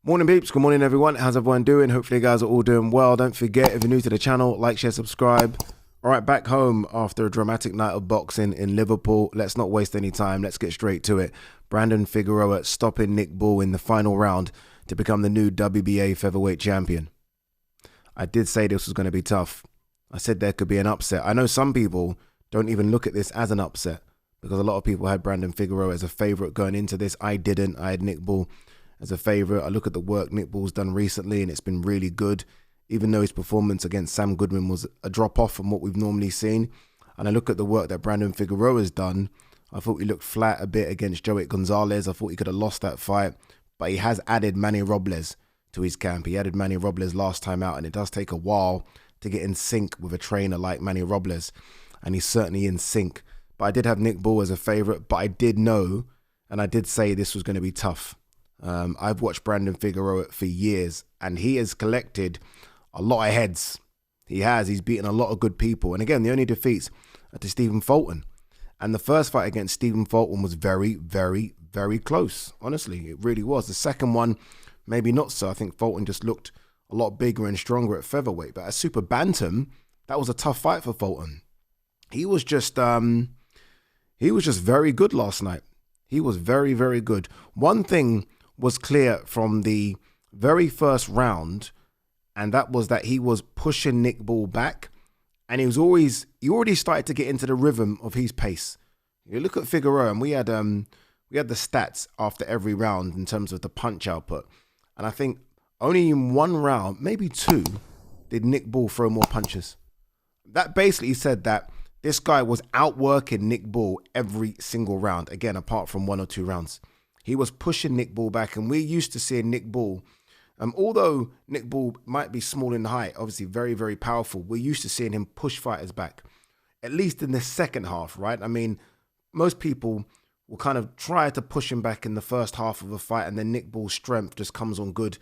Morning peeps, good morning everyone. How's everyone doing? Hopefully you guys are all doing well. Don't forget, if you're new to the channel, like, share, subscribe. All right, back home after a dramatic night of boxing in Liverpool. Let's not waste any time. Let's get straight to it. Brandon Figueroa stopping Nick Bull in the final round to become the new WBA featherweight champion. I did say this was going to be tough. I said there could be an upset. I know some people don't even look at this as an upset because a lot of people had Brandon Figueroa as a favorite going into this. I didn't. I had Nick Bull as a favorite. I look at the work Nick Bull's done recently and it's been really good, even though his performance against Sam Goodman was a drop off from what we've normally seen. And I look at the work that Brandon Figueroa has done. I thought he looked flat a bit against Joey Gonzalez. I thought he could have lost that fight, but he has added Manny Robles to his camp. He added Manny Robles last time out, and it does take a while to get in sync with a trainer like Manny Robles, and he's certainly in sync. But I did have Nick Bull as a favorite, but I did know, and I did say this was going to be tough. I've watched Brandon Figueroa for years, and he has collected a lot of heads. He has. He's beaten a lot of good people. And again, the only defeats are to Stephen Fulton. And the first fight against Stephen Fulton was very, very, very close. Honestly, it really was. The second one, maybe not so. I think Fulton just looked a lot bigger and stronger at featherweight. But at super bantam, that was a tough fight for Fulton. He was just very good last night. He was very, very good. One thing was clear from the very first round, and that was that he was pushing Nick Bull back, and he already started to get into the rhythm of his pace. You look at Figueroa, and we had the stats after every round in terms of the punch output, and I think only in one round, maybe two, did Nick Bull throw more punches. That basically said that this guy was outworking Nick Bull every single round, again, apart from 1 or 2 rounds. He was pushing Nick Bull back, and we're used to seeing Nick Bull, although Nick Bull might be small in height, obviously very, very powerful, we're used to seeing him push fighters back, at least in the second half, right? I mean, most people will kind of try to push him back in the first half of a fight, and then Nick Bull's strength just comes on good,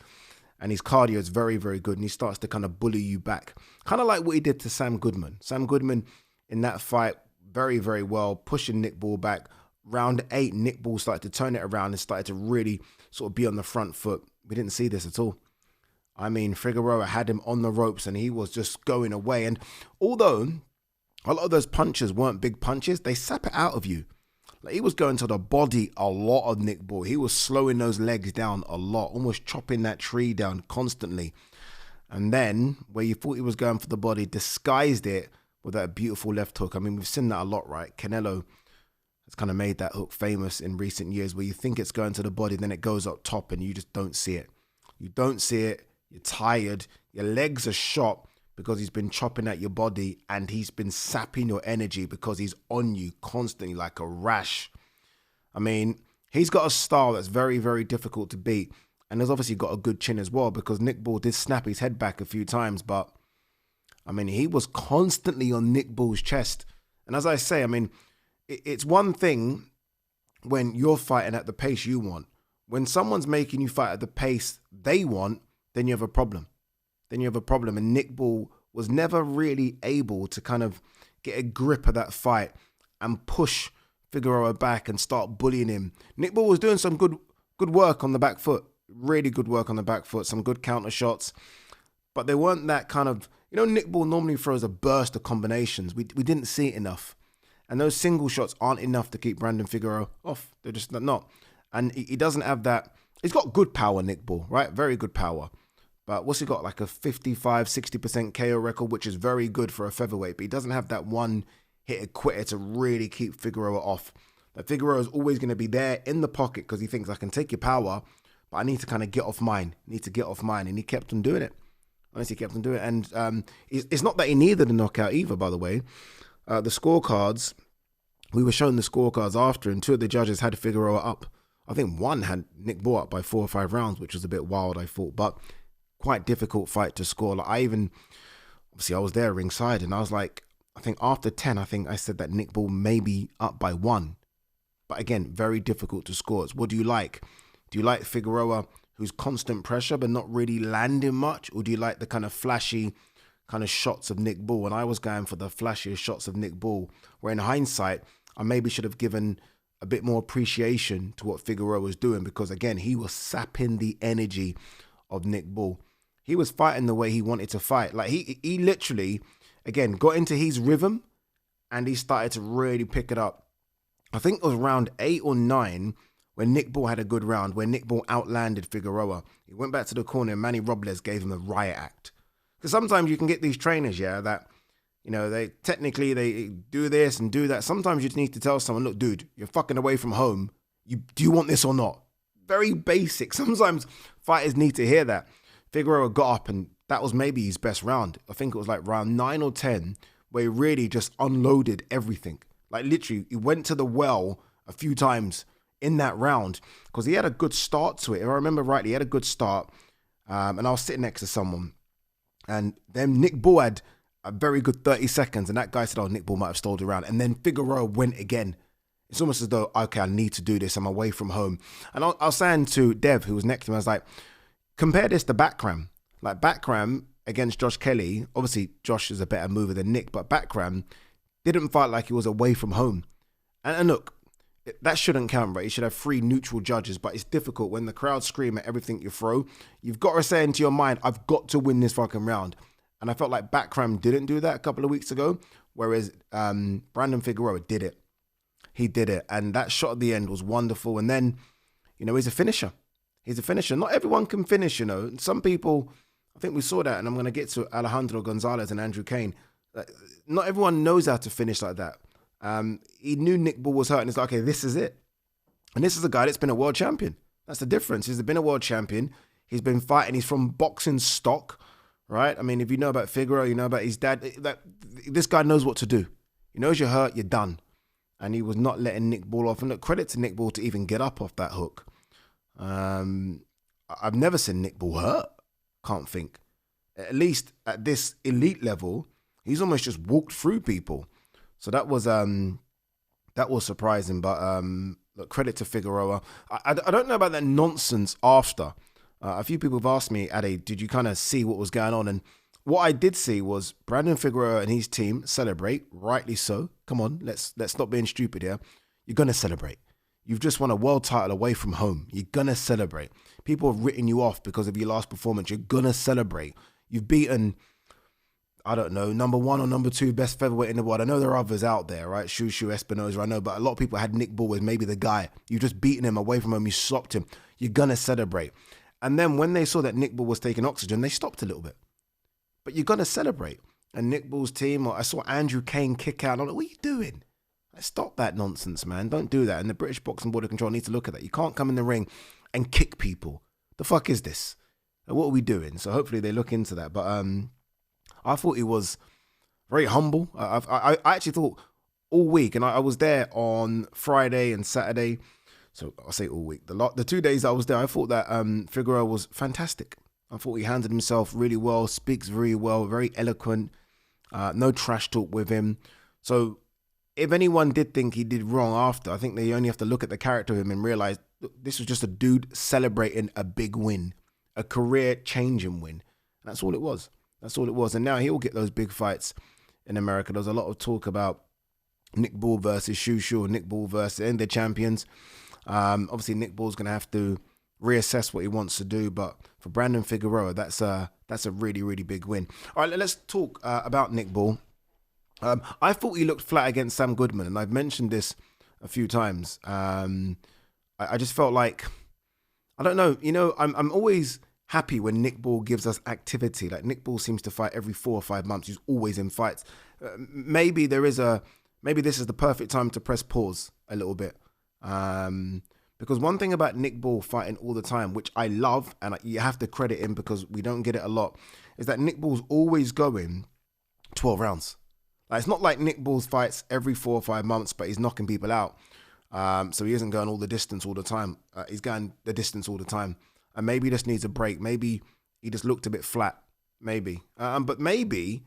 and his cardio is very, very good, and he starts to kind of bully you back. Kind of like what he did to Sam Goodman. Sam Goodman in that fight, very, very well, pushing Nick Bull back. Round 8, Nick Bull started to turn it around and started to really sort of be on the front foot. We didn't see this at all. I mean, Figueroa had him on the ropes and he was just going away. And although a lot of those punches weren't big punches, they sap it out of you. Like, he was going to the body a lot of Nick Bull. He was slowing those legs down a lot, almost chopping that tree down constantly. And then, where you thought he was going for the body, disguised it with that beautiful left hook. I mean, we've seen that a lot, right? Canelo has kind of made that hook famous in recent years, where you think it's going to the body, then it goes up top and you just don't see it. You don't see it. You're tired. Your legs are shot because he's been chopping at your body, and he's been sapping your energy because he's on you constantly like a rash. I mean, he's got a style that's very, very difficult to beat. And there's obviously got a good chin as well, because Nick Bull did snap his head back a few times, but I mean, he was constantly on Nick Bull's chest. And as I say, I mean, it's one thing when you're fighting at the pace you want. When someone's making you fight at the pace they want, then you have a problem. And Nick Bull was never really able to kind of get a grip of that fight and push Figueroa back and start bullying him. Nick Bull was doing some good work on the back foot. Really good work on the back foot. Some good counter shots. But they weren't that kind of... You know, Nick Bull normally throws a burst of combinations. We didn't see it enough. And those single shots aren't enough to keep Brandon Figueroa off. They're just not. And he doesn't have that. He's got good power, Nick Bull, right? Very good power. But what's he got? Like a 55-60% KO record, which is very good for a featherweight. But he doesn't have that one hit quitter to really keep Figueroa off. But Figueroa is always going to be there in the pocket because he thinks, I can take your power, but I need to kind of get off mine. And he kept on doing it. Honestly, kept on doing it. And it's not that he needed a knockout either, by the way. The scorecards, we were shown the scorecards after, and 2 of the judges had Figueroa up. I think one had Nick Bull up by 4 or 5 rounds, which was a bit wild, I thought. But quite difficult fight to score. Like, obviously I was there ringside, and I was like, I think after 10, I said that Nick Bull may be up by 1. But again, very difficult to score. What do you like? Do you like Figueroa, who's constant pressure but not really landing much? Or do you like the kind of flashy kind of shots of Nick Bull? And I was going for the flashiest shots of Nick Bull, where in hindsight, I maybe should have given a bit more appreciation to what Figueroa was doing, because again, he was sapping the energy of Nick Bull. He was fighting the way he wanted to fight. Like he literally, again, got into his rhythm and he started to really pick it up. I think it was round 8 or 9 when Nick Bull had a good round, where Nick Bull outlanded Figueroa. He went back to the corner and Manny Robles gave him a riot act. Because sometimes you can get these trainers, that, they do this and do that. Sometimes you just need to tell someone, look, dude, you're fucking away from home. Do you want this or not? Very basic. Sometimes fighters need to hear that. Figueroa got up and that was maybe his best round. I think it was like round 9 or 10 where he really just unloaded everything. Like literally, he went to the well a few times in that round because he had a good start to it. If I remember rightly, he had a good start. And I was sitting next to someone and then Nick Bull had a very good 30 seconds and that guy said, oh, Nick Bull might have stalled around. And then Figueroa went again. It's almost as though, okay, I need to do this. I'm away from home. And I was saying to Dev, who was next to me, I was like, compare this to Bakram. Like Bakram against Josh Kelly, obviously Josh is a better mover than Nick, but Bakram didn't fight like he was away from home. And look, that shouldn't count, right? You should have 3 neutral judges, but it's difficult when the crowd scream at everything you throw. You've got to say into your mind, I've got to win this fucking round. And I felt like Bakram didn't do that a couple of weeks ago, whereas Brandon Figueroa did it. He did it. And that shot at the end was wonderful. And then, he's a finisher. He's a finisher. Not everyone can finish, Some people, I think we saw that, and I'm going to get to Alejandro Gonzalez and Andrew Kane. Not everyone knows how to finish like that. He knew Nick Bull was hurt, and it's like, okay, this is it. And this is a guy that's been a world champion. That's the difference. He's been a world champion. He's been fighting. He's from boxing stock, right? I mean, if you know about Figueroa, you know about his dad. This guy knows what to do. He knows you're hurt, you're done. And he was not letting Nick Bull off. And look, credit to Nick Bull to even get up off that hook. I've never seen Nick Bull hurt. Can't think. At least at this elite level, he's almost just walked through people. So that was surprising. But look, credit to Figueroa. I don't know about that nonsense after. A few people have asked me, Ade, did you kind of see what was going on? And what I did see was Brandon Figueroa and his team celebrate, rightly so. Come on, let's stop being stupid here. You're going to celebrate. You've just won a world title away from home. You're going to celebrate. People have written you off because of your last performance. You're going to celebrate. You've beaten, I don't know, number 1 or number 2 best featherweight in the world. I know there are others out there, right? Shushu, Espinoza, I know, but a lot of people had Nick Bull as maybe the guy. You've just beaten him away from home. You stopped him. You're going to celebrate. And then when they saw that Nick Bull was taking oxygen, they stopped a little bit. But you're going to celebrate. And Nick Bull's team, or I saw Andrew Kane kick out. I'm like, what are you doing? Stop that nonsense, man. Don't do that. And the British Boxing Board of Control needs to look at that. You can't come in the ring and kick people. The fuck is this? What are we doing? So hopefully they look into that. But I thought he was very humble. I actually thought all week, and I was there on Friday and Saturday. So I'll say all week. The 2 days I was there, I thought that Figueroa was fantastic. I thought he handled himself really well, speaks very well, very eloquent. No trash talk with him. So if anyone did think he did wrong after, I think they only have to look at the character of him and realize this was just a dude celebrating a big win, a career-changing win. And that's all it was. That's all it was. And now he'll get those big fights in America. There's a lot of talk about Nick Bull versus Shushu, or Nick Bull versus and the champions. Obviously, Nick Bull's going to have to reassess what he wants to do. But for Brandon Figueroa, that's a really, really big win. All right, let's talk about Nick Bull. I thought he looked flat against Sam Goodman, and I've mentioned this a few times. I just felt like, I don't know, I'm always happy when Nick Bull gives us activity. Like Nick Bull seems to fight every 4 or 5 months. He's always in fights. Maybe this is the perfect time to press pause a little bit. Because one thing about Nick Bull fighting all the time, which I love, and you have to credit him because we don't get it a lot, is that Nick Bull's always going 12 rounds. Like, it's not like Nick Bull's fights every 4 or 5 months, but he's knocking people out. So he isn't going all the distance all the time. He's going the distance all the time. And maybe he just needs a break. Maybe he just looked a bit flat. Maybe. But maybe,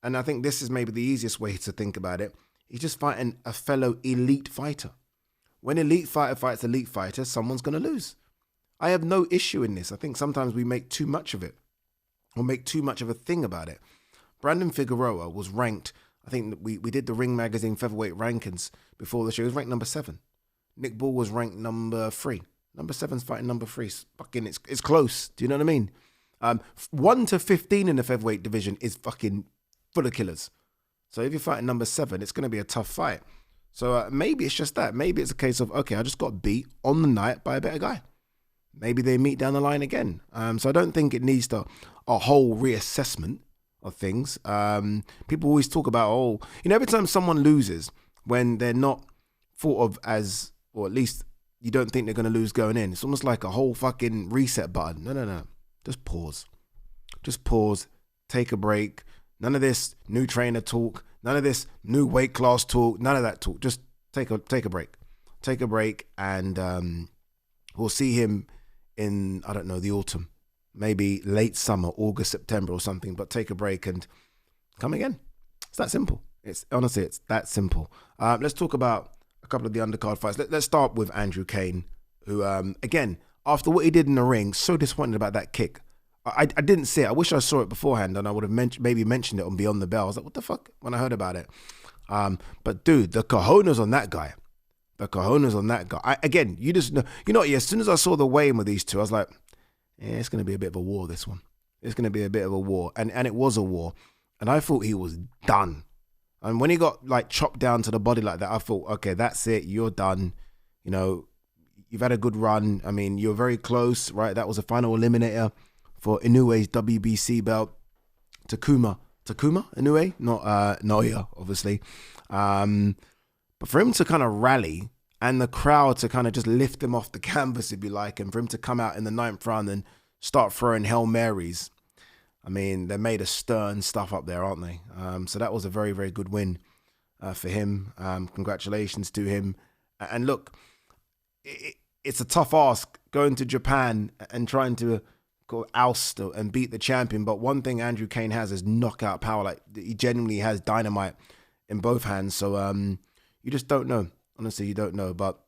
and I think this is maybe the easiest way to think about it, he's just fighting a fellow elite fighter. When elite fighter fights elite fighter, someone's going to lose. I have no issue in this. I think sometimes we make too much of it, or make too much of a thing about it. Brandon Figueroa was ranked, I think we did the Ring Magazine featherweight rankings before the show. He was ranked number 7. Nick Ball was ranked number 3. Number 7's fighting number 3. It's close. Do you know what I mean? 1 to 15 in the featherweight division is fucking full of killers. So if you're fighting number 7, it's going to be a tough fight. So maybe it's just that. Maybe it's a case of, okay, I just got beat on the night by a better guy. Maybe they meet down the line again. So I don't think it needs a whole reassessment of things. People always talk about, every time someone loses, when they're not thought of as, or at least you don't think they're going to lose going in, it's almost like a whole fucking reset button. No. Just pause. Just pause. Take a break. None of this new trainer talk. None of this new weight class talk. None of that talk. Just take a break. Take a break, and we'll see him in, I don't know, the autumn. Maybe late summer, August, September or something. But take a break and come again. It's that simple. It's that simple. Let's talk about a couple of the undercard fights. Let's start with Andrew Kane, who, again, after what he did in the ring, so disappointed about that kick. I didn't see it. I wish I saw it beforehand, and I would have maybe mentioned it on Beyond the Bell. I was like, what the fuck? When I heard about it. But dude, the cojones on that guy. Again, you just know. As soon as I saw the weigh-in with these two, I was like, it's going to be a bit of a war, this one. It's going to be a bit of a war. And it was a war. And I thought he was done. And when he got like chopped down to the body like that, I thought, okay, that's it. You're done. You've had a good run. I mean, you're very close, right? That was a final eliminator for Inoue's WBC belt. Takuma Inoue, not Naoya, obviously. But for him to kind of rally and the crowd to kind of just lift him off the canvas, if you like, and for him to come out in the 9th round and start throwing Hail Marys, I mean, they made a stern stuff up there, aren't they? So that was a very, very good win for him. Congratulations to him. And look, it's a tough ask going to Japan and trying to oust and beat the champion. But one thing Andrew Kane has is knockout power. Like, he genuinely has dynamite in both hands. So you just don't know. Honestly, you don't know. But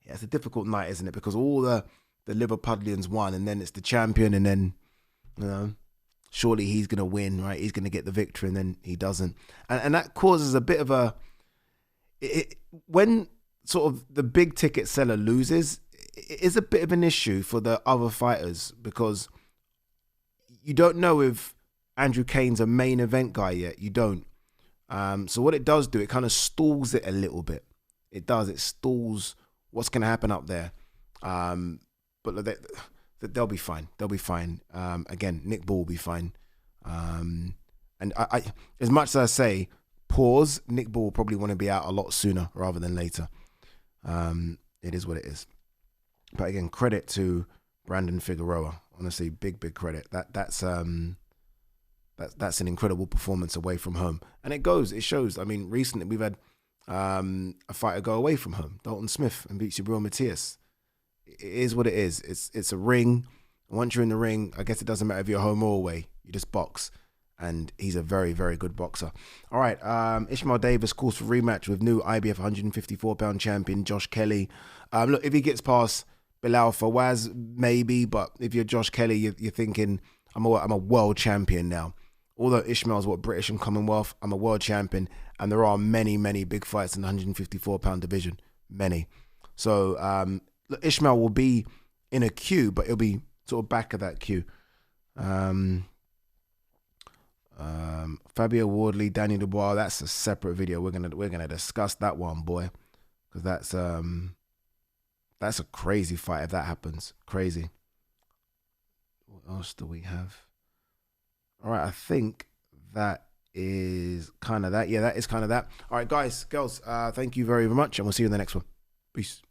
yeah, it's a difficult night, isn't it? Because all the Liverpudlians won, and then it's the champion, and then, surely he's going to win, right? He's going to get the victory, and then he doesn't. And that causes a bit of when sort of the big ticket seller loses, it is a bit of an issue for the other fighters, because you don't know if Andrew Kane's a main event guy yet. You don't. So what it does do, it kind of stalls it a little bit. It does. It stalls what's going to happen up there. But they'll be fine. They'll be fine. Again, Nick Ball will be fine. And I, as much as I say, pause, Nick Ball will probably want to be out a lot sooner rather than later. It is what it is. But again, credit to Brandon Figueroa. Honestly, big credit. That's an incredible performance away from home. And it shows. I mean, recently we've had a fighter go away from home, Dalton Smith, and beat Subriel Matias. It is what it is. It's a ring. Once you're in the ring, I guess it doesn't matter if you're home or away. You just box. And he's a very, very good boxer. All right, Ishmael Davis calls for rematch with new IBF 154-pound champion Josh Kelly. Look, if he gets past Bilal Fawaz, maybe. But if you're Josh Kelly, you're thinking, I'm a world champion now. Although Ishmael's British and Commonwealth, I'm a world champion. And there are many, many big fights in the 154-pound division. Many. So look, Ishmael will be in a queue, but he'll be sort of back of that queue. Fabio Wardley, Daniel Dubois, that's a separate video. We're gonna discuss that one, boy, because that's a crazy fight if that happens. Crazy. What else do we have? All right, I think that is kind of that. Yeah, that is kind of that. All right, guys, girls, thank you very much, and we'll see you in the next one. Peace.